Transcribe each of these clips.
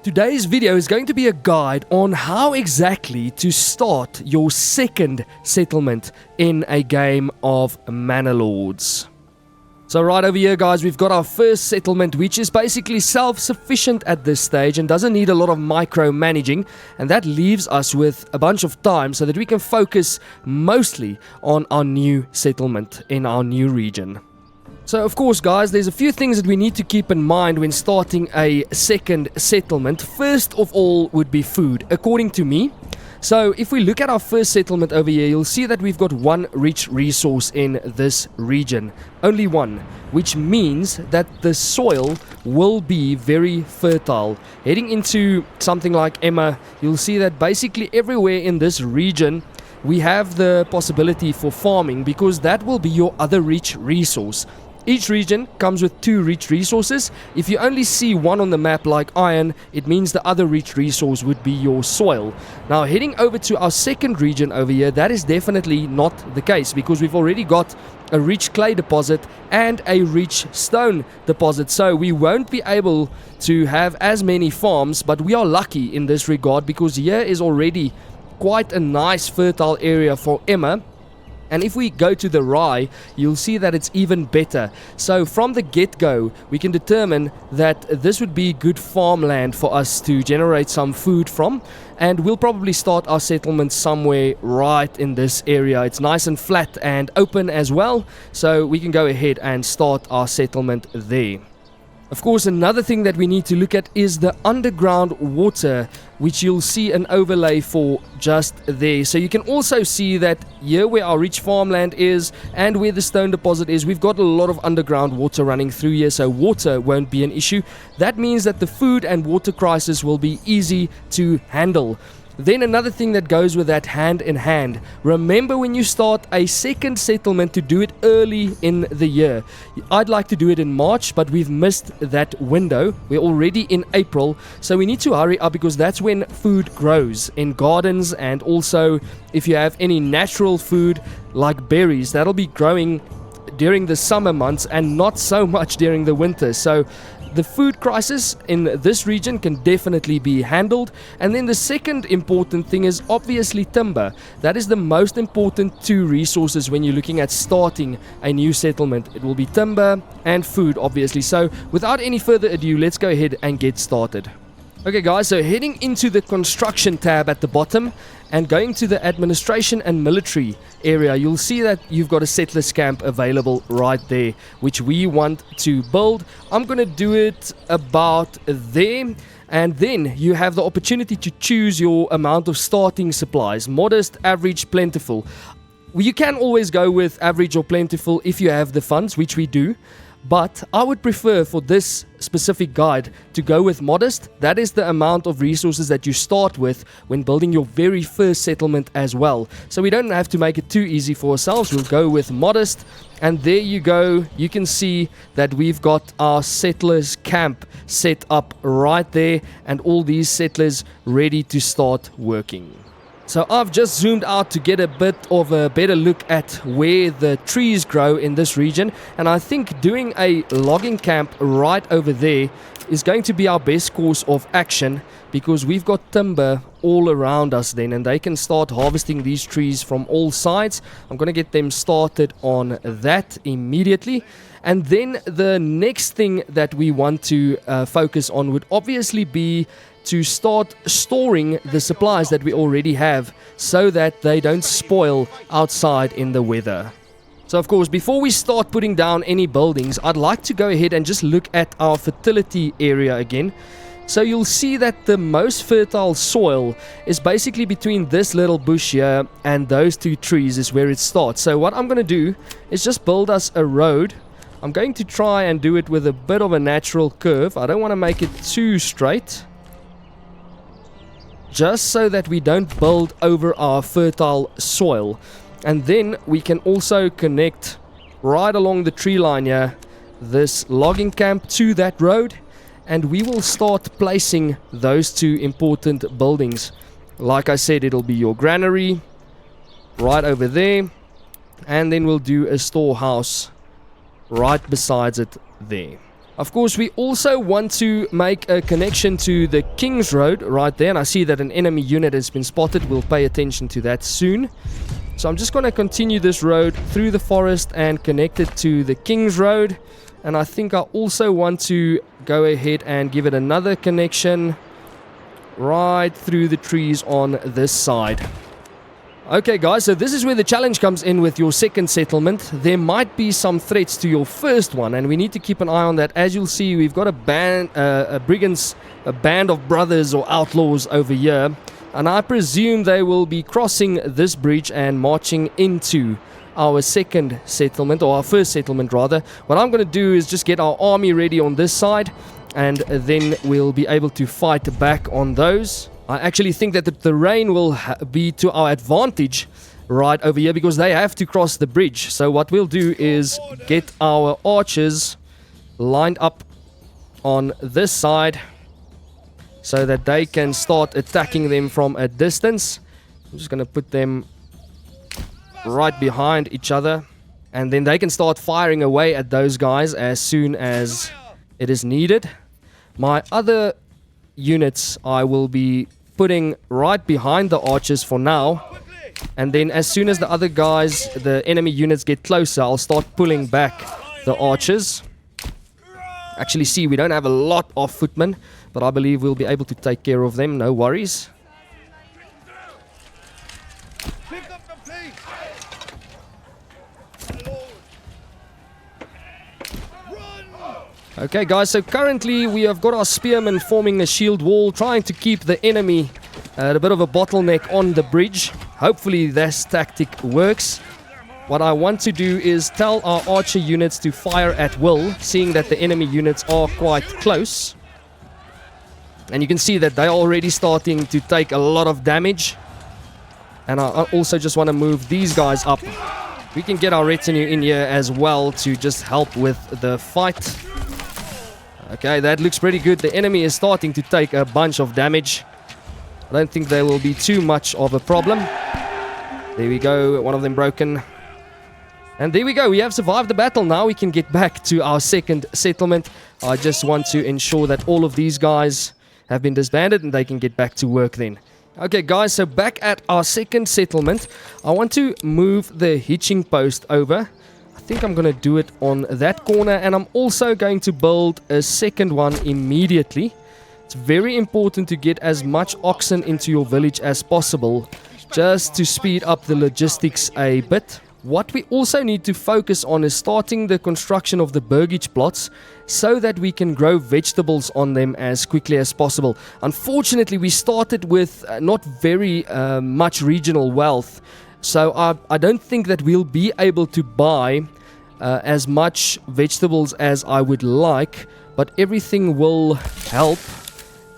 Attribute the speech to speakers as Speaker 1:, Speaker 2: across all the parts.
Speaker 1: Today's video is going to be a guide on how exactly to start your second settlement in a game of Manor Lords. So right over here, guys, we've got our first settlement, which is basically self-sufficient at this stage and doesn't need a lot of micromanaging, and that leaves us with a bunch of time so that we can focus mostly on our new settlement in our new region. So of course, guys, there's a few things that we need to keep in mind when starting a second settlement. First of all would be food, according to me. So if we look at our first settlement over here, you'll see that we've got one rich resource in this region. Only one, which means that the soil will be very fertile. Heading into something like Emma, you'll see that basically everywhere in this region we have the possibility for farming, because that will be your other rich resource. Each region comes with two rich resources. If you only see one on the map like iron, it means the other rich resource would be your soil. Now heading over to our second region over here, that is definitely not the case, because we've already got a rich clay deposit and a rich stone deposit. So we won't be able to have as many farms, but we are lucky in this regard, because here is already quite a nice fertile area for Emma. And if we go to the rye, you'll see that it's even better. So from the get-go, we can determine that this would be good farmland for us to generate some food from. And we'll probably start our settlement somewhere right in this area. It's nice and flat and open as well, so we can go ahead and start our settlement there. Of course, another thing that we need to look at is the underground water, which you'll see an overlay for just there. So you can also see that here where our rich farmland is and where the stone deposit is, we've got a lot of underground water running through here, so water won't be an issue. That means that the food and water crisis will be easy to handle. Then another thing that goes with that hand in hand, remember when you start a second settlement to do it early in the year. I'd like to do it in March, but we've missed that window. We're already in April, so we need to hurry up, because that's when food grows in gardens, and also if you have any natural food like berries, that'll be growing during the summer months and not so much during the winter. So the food crisis in this region can definitely be handled. And then the second important thing is obviously timber. That is the most important two resources when you're looking at starting a new settlement. It will be timber and food, obviously. So without any further ado, let's go ahead and get started. Okay guys, so heading into the construction tab at the bottom and going to the administration and military area, you'll see that you've got a settlers camp available right there, which we want to build. I'm going to do it about there. And then you have the opportunity to choose your amount of starting supplies: modest, average, plentiful. You can always go with average or plentiful if you have the funds, which we do. But I would prefer for this specific guide to go with modest. That is the amount of resources that you start with when building your very first settlement as well. So we don't have to make it too easy for ourselves. We'll go with modest. And there you go. You can see that we've got our settlers camp set up right there, and all these settlers ready to start working. So I've just zoomed out to get a bit of a better look at where the trees grow in this region, and I think doing a logging camp right over there is going to be our best course of action, because we've got timber all around us then, and they can start harvesting these trees from all sides. I'm going to get them started on that immediately. And then the next thing that we want to focus on would obviously be to start storing the supplies that we already have, so that they don't spoil outside in the weather. So of course, before we start putting down any buildings, I'd like to go ahead and just look at our fertility area again. So you'll see that the most fertile soil is basically between this little bush here and those two trees is where it starts. So what I'm going to do is just build us a road. I'm going to try and do it with a bit of a natural curve. I don't want to make it too straight, just so that we don't build over our fertile soil. And then we can also connect right along the tree line here this logging camp to that road, and we will start placing those two important buildings. Like I said, it'll be your granary right over there, and then we'll do a storehouse right besides it there. Of course, we also want to make a connection to the King's Road right there. And I see that an enemy unit has been spotted. We'll pay attention to that soon. So I'm just going to continue this road through the forest and connect it to the King's Road. And I think I also want to go ahead and give it another connection right through the trees on this side. Okay guys, so this is where the challenge comes in with your second settlement. There might be some threats to your first one, and we need to keep an eye on that. As you'll see, we've got a band of brothers or outlaws over here, and I presume they will be crossing this bridge and marching into our second settlement, or our first settlement rather. What I'm going to do is just get our army ready on this side, and then we'll be able to fight back on those. I actually think that the terrain will be to our advantage right over here, because they have to cross the bridge. So what we'll do is get our archers lined up on this side so that they can start attacking them from a distance. I'm just going to put them right behind each other, and then they can start firing away at those guys as soon as it is needed. My other units I will be putting right behind the archers for now, and then as soon as the other guys, the enemy units, get closer, I'll start pulling back the archers. Actually, see, we don't have a lot of footmen, but I believe we'll be able to take care of them, no worries. Okay guys, so currently we have got our spearmen forming a shield wall, trying to keep the enemy at a bit of a bottleneck on the bridge. Hopefully this tactic works. What I want to do is tell our archer units to fire at will, seeing that the enemy units are quite close. And you can see that they're already starting to take a lot of damage. And I also just want to move these guys up. We can get our retinue in here as well to just help with the fight. Okay, that looks pretty good. The enemy is starting to take a bunch of damage. I don't think there will be too much of a problem. There we go, one of them broken. And there we go, we have survived the battle. Now we can get back to our second settlement. I just want to ensure that all of these guys have been disbanded and they can get back to work then. Okay guys, so back at our second settlement, I want to move the hitching post over. I think I'm going to do it on that corner, and I'm also going to build a second one immediately. It's very important to get as much oxen into your village as possible, just to speed up the logistics a bit. What we also need to focus on is starting the construction of the burgage plots so that we can grow vegetables on them as quickly as possible. Unfortunately, we started with not very much regional wealth, so I don't think that we'll be able to buy as much vegetables as I would like, but everything will help.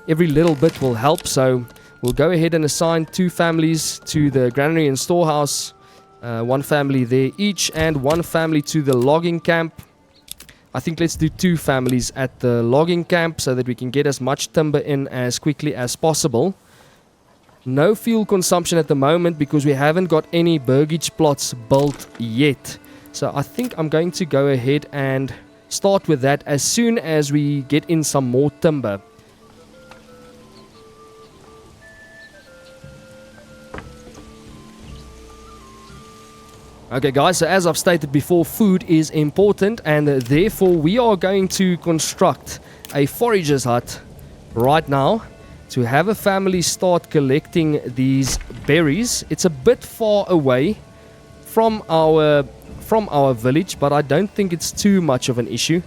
Speaker 1: Every little bit will help, so we'll go ahead and assign 2 families to the granary and storehouse. One family there each, and 1 family to the logging camp. I think let's do 2 families at the logging camp so that we can get as much timber in as quickly as possible. No fuel consumption at the moment because we haven't got any burgage plots built yet. So I think I'm going to go ahead and start with that as soon as we get in some more timber. Okay guys, so as I've stated before, food is important, and therefore we are going to construct a forager's hut right now to have a family start collecting these berries. It's a bit far away from our village, but I don't think it's too much of an issue.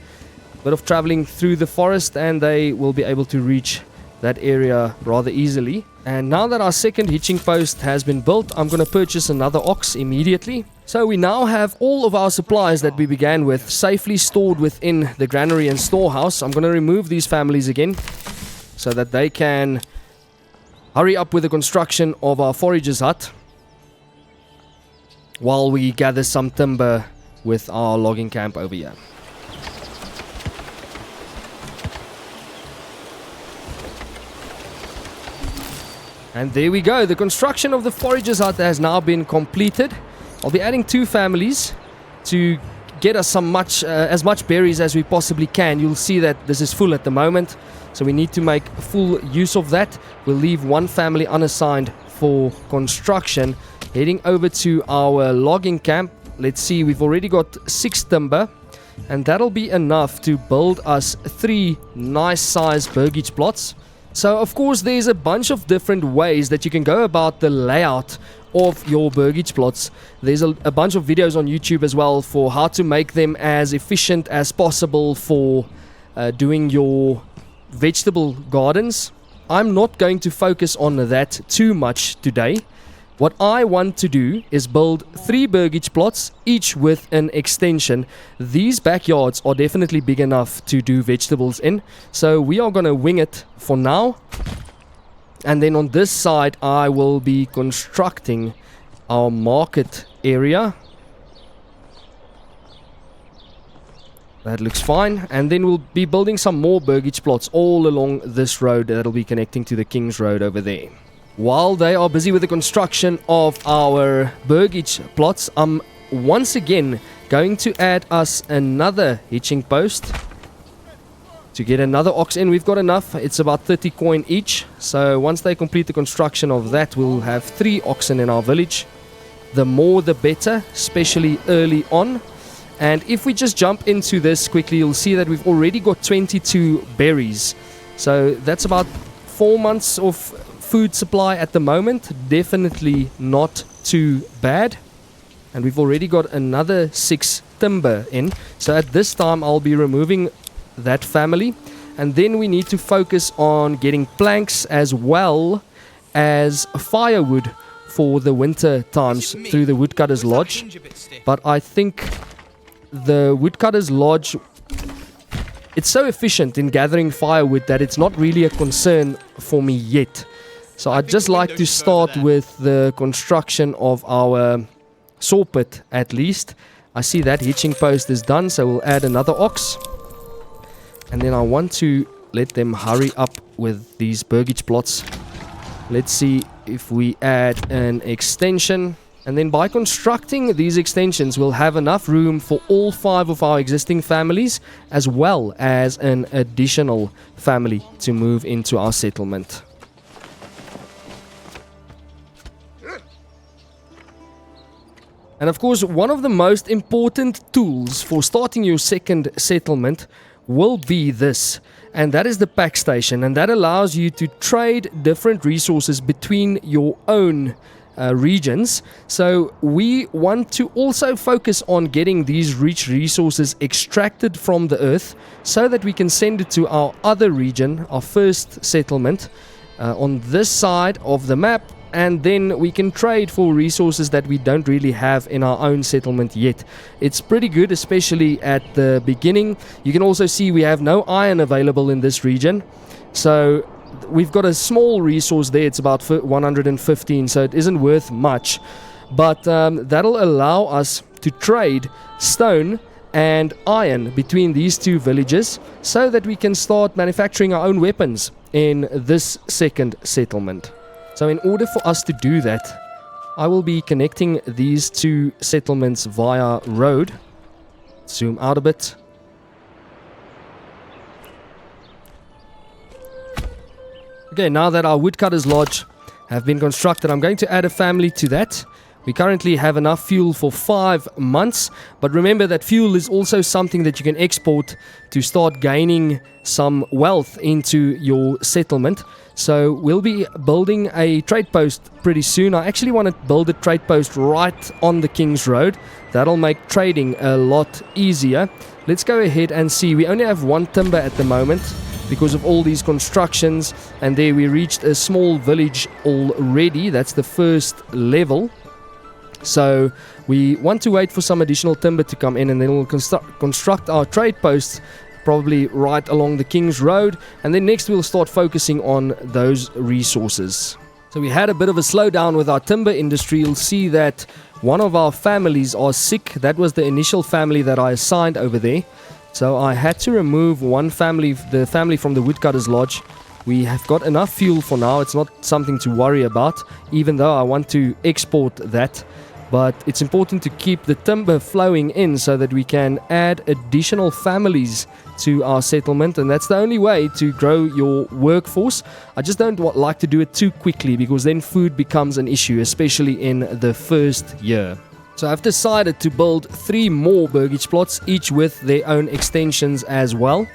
Speaker 1: A bit of traveling through the forest and they will be able to reach that area rather easily. And now that our second hitching post has been built, I'm going to purchase another ox immediately. So we now have all of our supplies that we began with safely stored within the granary and storehouse. I'm going to remove these families again so that they can hurry up with the construction of our forager's hut while we gather some timber with our logging camp over here. And there we go. The construction of the forager's hut has now been completed. I'll be adding 2 families to get us as much berries as we possibly can. You'll see that this is full at the moment, so we need to make full use of that. We'll leave one family unassigned for construction. Heading over to our logging camp. Let's see, we've already got 6 timber, and that'll be enough to build us 3 nice sized burgage plots. So of course there's a bunch of different ways that you can go about the layout of your burgage plots. There's a bunch of videos on YouTube as well for how to make them as efficient as possible for doing your vegetable gardens. I'm not going to focus on that too much today. What I want to do is build 3 burgage plots, each with an extension. These backyards are definitely big enough to do vegetables in, so we are going to wing it for now. And then on this side I will be constructing our market area. That looks fine. And then we'll be building some more burgage plots all along this road that'll be connecting to the King's Road over there. While they are busy with the construction of our burgage plots, I'm once again going to add us another hitching post to get another ox in. We've got enough. It's about 30 coin each. So once they complete the construction of that, we'll have 3 oxen in our village. The more the better, especially early on. And if we just jump into this quickly, you'll see that we've already got 22 berries. So that's about 4 months of food supply at the moment. Definitely not too bad. And we've already got another 6 timber in. So at this time I'll be removing that family, and then we need to focus on getting planks as well as firewood for the winter times through the woodcutter's lodge. But I think the woodcutter's lodge, it's so efficient in gathering firewood that it's not really a concern for me yet. So I'd just like to start with the construction of our saw pit at least. I see that hitching post is done, so we'll add another ox. And then I want to let them hurry up with these burgage plots. Let's see if we add an extension. And then by constructing these extensions, we'll have enough room for all 5 of our existing families, as well as an additional family to move into our settlement. And of course, one of the most important tools for starting your second settlement will be this, and that is the pack station, and that allows you to trade different resources between your own regions. So we want to also focus on getting these rich resources extracted from the earth so that we can send it to our other region, our first settlement, on this side of the map. And then we can trade for resources that we don't really have in our own settlement yet. It's pretty good, especially at the beginning. You can also see we have no iron available in this region. So we've got a small resource there. It's about 115, so it isn't worth much. But that'll allow us to trade stone and iron between these 2 villages so that we can start manufacturing our own weapons in this second settlement. So in order for us to do that, I will be connecting these 2 settlements via road. Zoom out a bit. Okay, now that our woodcutter's lodge have been constructed, I'm going to add a family to that. We currently have enough fuel for 5 months, but remember that fuel is also something that you can export to start gaining some wealth into your settlement. So we'll be building a trade post pretty soon. I actually want to build a trade post right on the King's Road. That'll make trading a lot easier. Let's go ahead and see. We only have 1 timber at the moment because of all these constructions, and there we reached a small village already. That's the first level. So we want to wait for some additional timber to come in, and then we'll construct our trade posts probably right along the King's Road, and then next we'll start focusing on those resources. So we had a bit of a slowdown with our timber industry. You'll see that one of our families are sick. That was the initial family that I assigned over there. So I had to remove one family, the family from the woodcutter's lodge. We have got enough fuel for now. It's not something to worry about, even though I want to export that. but it's important to keep the timber flowing in so that we can add additional families to our settlement, and that's the only way to grow your workforce. I just don't like to do it too quickly because then food becomes an issue, especially in the first year. So I've decided to build 3 more burgage plots, each with their own extensions as well.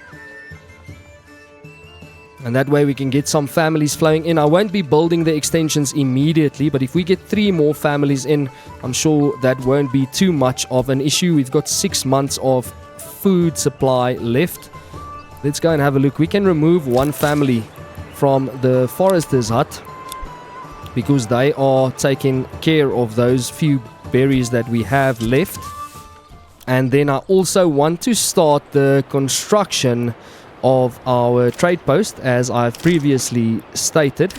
Speaker 1: And that way we can get some families flowing in. I won't be building the extensions immediately, but if we get 3 more families in, I'm sure that won't be too much of an issue. We've got 6 months of food supply left. Let's go and have a look. We can remove 1 family from the forester's hut because they are taking care of those few berries that we have left. And then I also want to start the construction of our trade post, as I've previously stated.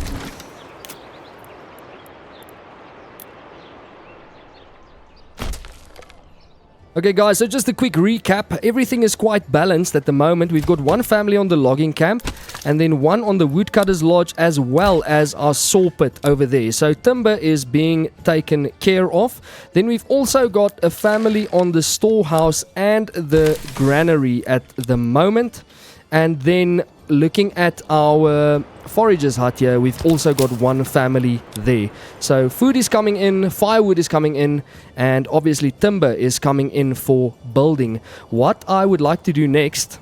Speaker 1: Okay guys, so just a quick recap. Everything is quite balanced at the moment. We've got 1 family on the logging camp and then 1 on the woodcutter's lodge, as well as our saw pit over there. So timber is being taken care of. Then we've also got a family on the storehouse and the granary at the moment. And then looking at our forager's hut here, we've also got 1 family there. So food is coming in, firewood is coming in, and obviously timber is coming in for building. What I would like to do next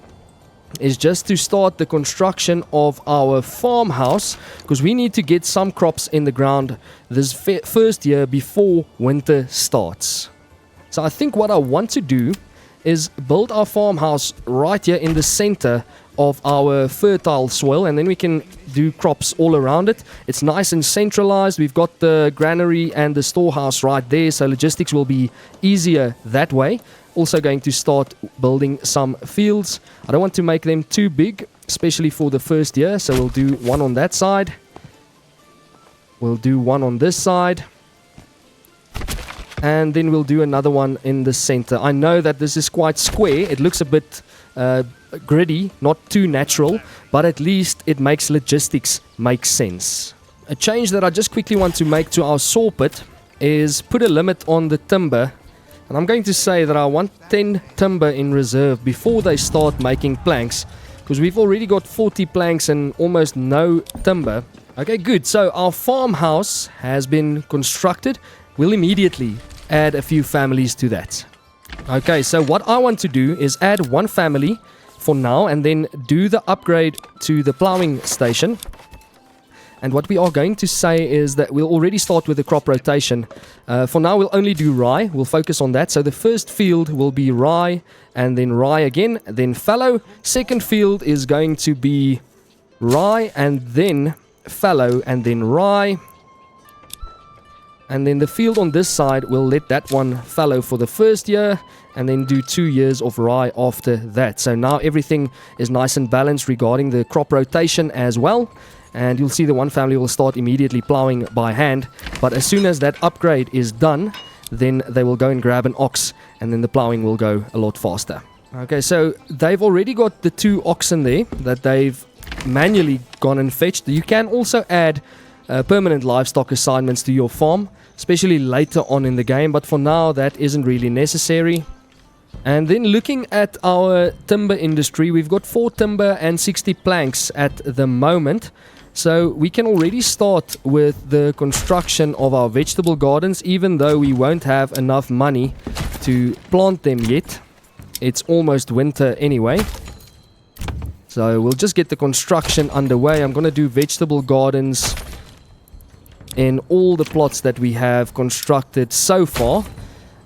Speaker 1: is just to start the construction of our farmhouse, because we need to get some crops in the ground this first year before winter starts. So I think what I want to do is build our farmhouse right here in the center of our fertile soil, and then we can do crops all around it. It's nice and centralized. We've got the granary and the storehouse right there, so logistics will be easier that way. Also going to start building some fields. I don't want to make them too big, especially for the first year, so we'll do 1 on that side. We'll do 1 on this side. And then we'll do another one in the center. I know that this is quite square. It looks a bit gritty, not too natural, but at least it makes logistics make sense. A change that I just quickly want to make to our saw pit is put a limit on the timber. And I'm going to say that I want 10 timber in reserve before they start making planks, because we've already got 40 planks and almost no timber. Okay, good. So our farmhouse has been constructed. We'll immediately add a few families to that. Okay, so what I want to do is add 1 family for now and then do the upgrade to the plowing station. And what we are going to say is that we'll already start with the crop rotation. For now, we'll only do rye. We'll focus on that. So the first field will be rye and then rye again, then fallow. Second field is going to be rye and then fallow and then rye. And then the field on this side, we'll let that one fallow for the first year and then do 2 years of rye after that. So now everything is nice and balanced regarding the crop rotation as well. And you'll see the 1 family will start immediately plowing by hand. But as soon as that upgrade is done, then they will go and grab an ox and then the plowing will go a lot faster. Okay, so they've already got the 2 oxen there that they've manually gone and fetched. You can also add permanent livestock assignments to your farm, especially later on in the game, but for now that isn't really necessary. And then looking at our timber industry, we've got 4 timber and 60 planks at the moment, so we can already start with the construction of our vegetable gardens, even though we won't have enough money to plant them yet. It's almost winter anyway, so we'll just get the construction underway. I'm going to do vegetable gardens in all the plots that we have constructed so far,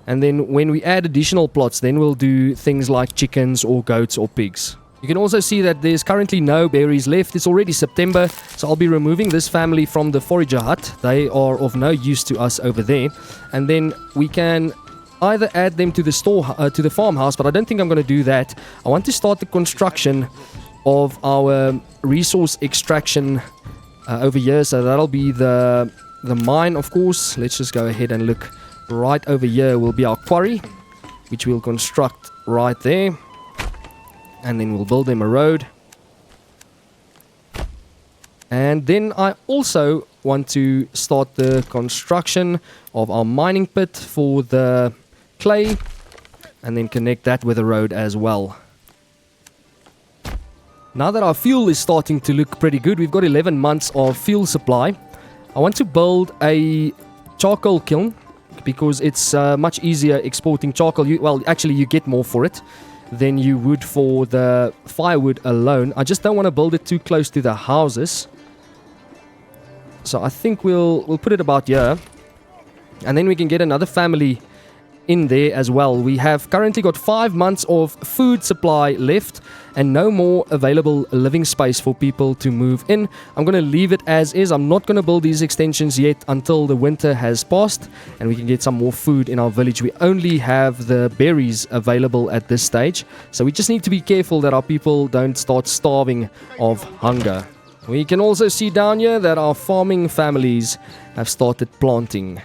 Speaker 1: and then when we add additional plots, then we'll do things like chickens or goats or pigs. You can also see that there's currently no berries left. It's already September, so I'll be removing this family from the forager hut. They are of no use to us over there, and then we can either add them to the to the farmhouse, but I don't think I'm going to do that. I want to start the construction of our resource extraction over here, so that'll be the mine, of course. Let's just go ahead and look. Right over here will be our quarry, which we'll construct right there, and then we'll build them a road. And then I also want to start the construction of our mining pit for the clay, and then connect that with a road as well. Now that our fuel is starting to look pretty good, we've got 11 months of fuel supply. I want to build a charcoal kiln because it's much easier exporting charcoal. Well, actually you get more for it than you would for the firewood alone. I just don't want to build it too close to the houses. So I think we'll put it about here. And then we can get another family in there as well. We have currently got 5 months of food supply left and no more available living space for people to move in. I'm going to leave it as is. I'm not going to build these extensions yet until the winter has passed and we can get some more food in our village. We only have the berries available at this stage, so we just need to be careful that our people don't start starving of hunger. We can also see down here that our farming families have started planting.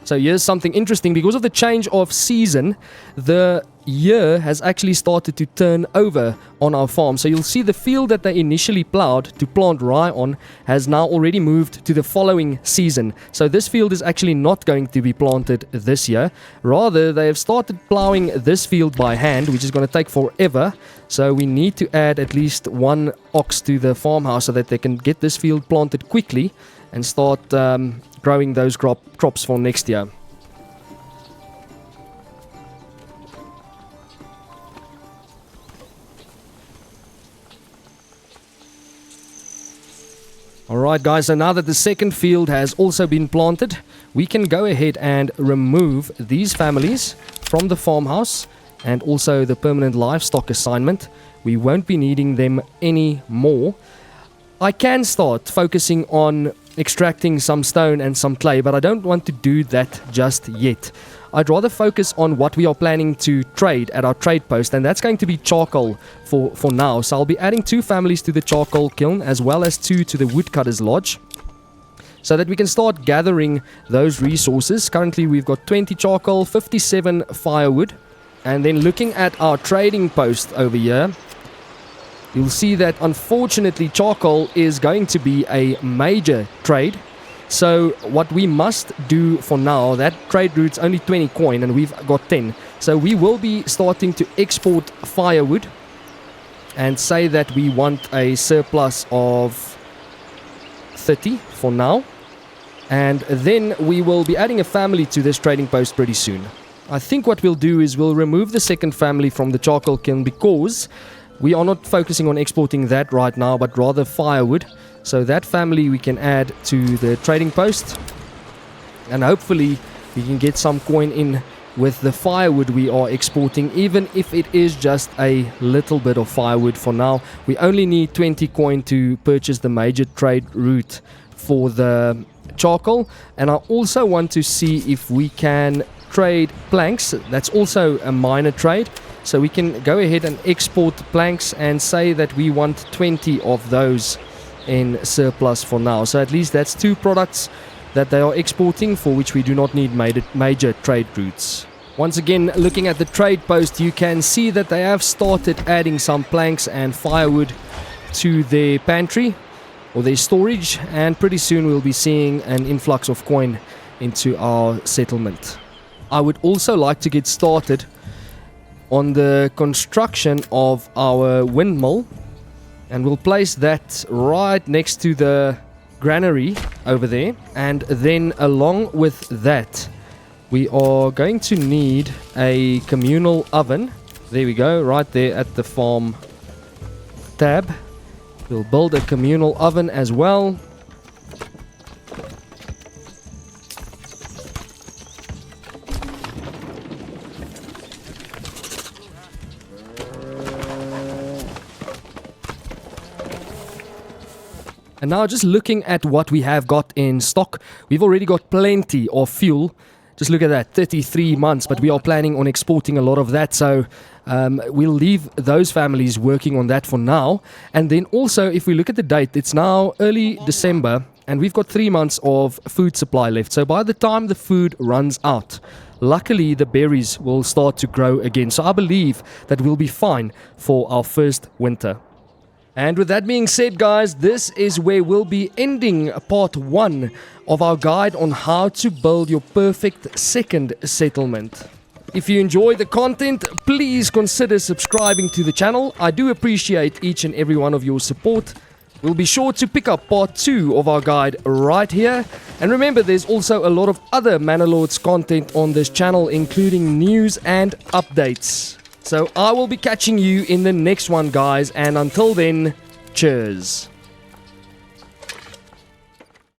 Speaker 1: So here's something interesting. Because of the change of season, the year has actually started to turn over on our farm. So you'll see the field that they initially plowed to plant rye on has now already moved to the following season. So this field is actually not going to be planted this year. Rather, they have started plowing this field by hand, which is going to take forever. So we need to add at least one ox to the farmhouse so that they can get this field planted quickly and start growing those crops for next year. Alright guys, so now that the second field has also been planted, we can go ahead and remove these families from the farmhouse and also the permanent livestock assignment. We won't be needing them anymore. I can start focusing on extracting some stone and some clay, but I don't want to do that just yet. I'd rather focus on what we are planning to trade at our trade post, and that's going to be charcoal for now. So I'll be adding 2 families to the charcoal kiln as well as 2 to the woodcutter's lodge so that we can start gathering those resources. Currently we've got 20 charcoal, 57 firewood, and then looking at our trading post over here, you'll see that unfortunately charcoal is going to be a major trade. So what we must do for now, that trade route's only 20 coin and we've got 10. So we will be starting to export firewood and say that we want a surplus of 30 for now. And then we will be adding a family to this trading post pretty soon. I think what we'll do is we'll remove the second family from the charcoal kiln because we are not focusing on exporting that right now, but rather firewood. So that family we can add to the trading post. And hopefully we can get some coin in with the firewood we are exporting, even if it is just a little bit of firewood for now. We only need 20 coin to purchase the major trade route for the charcoal. And I also want to see if we can trade planks. That's also a minor trade. So we can go ahead and export planks and say that we want 20 of those in surplus for now. So at least that's 2 products that they are exporting for which we do not need major trade routes. Once again, looking at the trade post, you can see that they have started adding some planks and firewood to their pantry or their storage, and pretty soon we'll be seeing an influx of coin into our settlement. I would also like to get started on the construction of our windmill, and we'll place that right next to the granary over there. And then along with that we are going to need a communal oven. There we go, right there at the farm tab. We'll build a communal oven as well. And now just looking at what we have got in stock, we've already got plenty of fuel. Just look at that, 33 months, but we are planning on exporting a lot of that. So we'll leave those families working on that for now. And then also, if we look at the date, it's now early December and we've got 3 months of food supply left. So by the time the food runs out, luckily the berries will start to grow again. So I believe that we'll be fine for our first winter. And with that being said, guys, this is where we'll be ending part 1 of our guide on how to build your perfect second settlement. If you enjoy the content, please consider subscribing to the channel. I do appreciate each and every one of your support. We'll be sure to pick up part 2 of our guide right here. And remember, there's also a lot of other Manor Lords content on this channel, including news and updates. So I will be catching you in the next one, guys, and until then, cheers.